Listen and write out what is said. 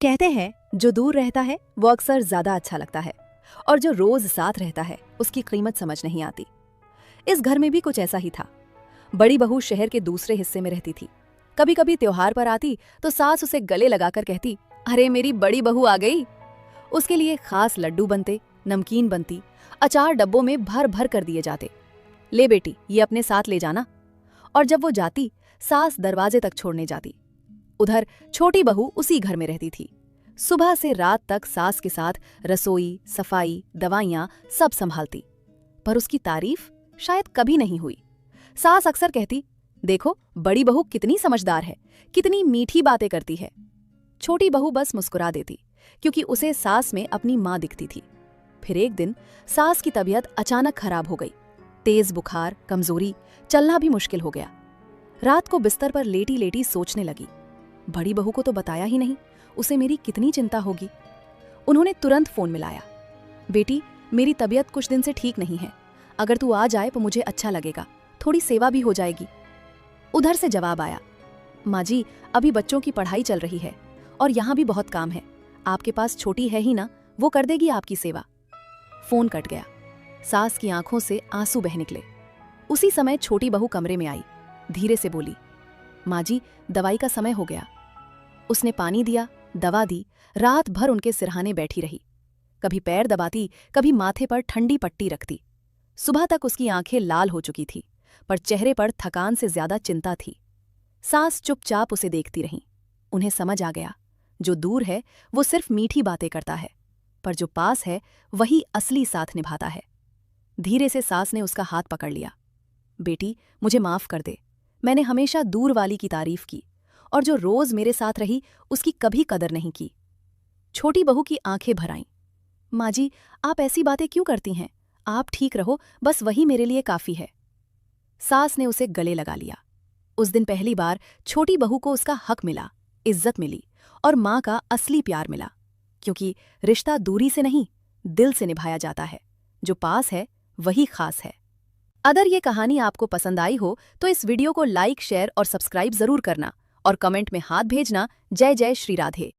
कहते हैं जो दूर रहता है वो अक्सर ज्यादा अच्छा लगता है और जो रोज साथ रहता है उसकी कीमत समझ नहीं आती। इस घर में भी कुछ ऐसा ही था। बड़ी बहू शहर के दूसरे हिस्से में रहती थी। कभी कभी त्योहार पर आती तो सास उसे गले लगाकर कहती, अरे मेरी बड़ी बहू आ गई। उसके लिए खास लड्डू बनते, नमकीन बनती, अचार डब्बों में भर भर कर दिए जाते। ले बेटी, ये अपने साथ ले जाना। और जब वो जाती, सास दरवाजे तक छोड़ने जाती। उधर छोटी बहू उसी घर में रहती थी। सुबह से रात तक सास के साथ रसोई, सफाई, दवाइयां सब संभालती। पर उसकी तारीफ शायद कभी नहीं हुई। सास अक्सर कहती, देखो बड़ी बहू कितनी समझदार है, कितनी मीठी बातें करती है। छोटी बहू बस मुस्कुरा देती, क्योंकि उसे सास में अपनी माँ दिखती थी। फिर एक दिन सास की तबीयत अचानक खराब हो गई। तेज बुखार, कमजोरी, चलना भी मुश्किल हो गया। रात को बिस्तर पर लेटी लेटी सोचने लगी, बड़ी बहू को तो बताया ही नहीं, उसे मेरी कितनी चिंता होगी। उन्होंने तुरंत फोन मिलाया। बेटी, मेरी तबीयत कुछ दिन से ठीक नहीं है, अगर तू आ जाए तो मुझे अच्छा लगेगा, थोड़ी सेवा भी हो जाएगी। उधर से जवाब आया, माँ जी अभी बच्चों की पढ़ाई चल रही है और यहाँ भी बहुत काम है, आपके पास छोटी है ही ना, वो कर देगी आपकी सेवा। फोन कट गया। सास की आंखों से आंसू बह निकले। उसी समय छोटी बहू कमरे में आई, धीरे से बोली, माँ जी दवाई का समय हो गया। उसने पानी दिया, दवा दी, रात भर उनके सिरहाने बैठी रही। कभी पैर दबाती, कभी माथे पर ठंडी पट्टी रखती। सुबह तक उसकी आंखें लाल हो चुकी थी, पर चेहरे पर थकान से ज्यादा चिंता थी। सास चुपचाप उसे देखती रहीं। उन्हें समझ आ गया, जो दूर है वो सिर्फ मीठी बातें करता है, पर जो पास है वही असली साथ निभाता है। धीरे से सास ने उसका हाथ पकड़ लिया। बेटी, मुझे माफ कर दे, मैंने हमेशा दूर वाली की तारीफ की और जो रोज मेरे साथ रही उसकी कभी कदर नहीं की। छोटी बहू की आंखें भर आईं। माँ जी आप ऐसी बातें क्यों करती हैं, आप ठीक रहो, बस वही मेरे लिए काफी है। सास ने उसे गले लगा लिया। उस दिन पहली बार छोटी बहू को उसका हक मिला, इज्जत मिली और माँ का असली प्यार मिला। क्योंकि रिश्ता दूरी से नहीं, दिल से निभाया जाता है। जो पास है वही खास है। अगर ये कहानी आपको पसंद आई हो तो इस वीडियो को लाइक, शेयर और सब्सक्राइब जरूर करना और कमेंट में हाथ भेजना। जय जय श्री राधे।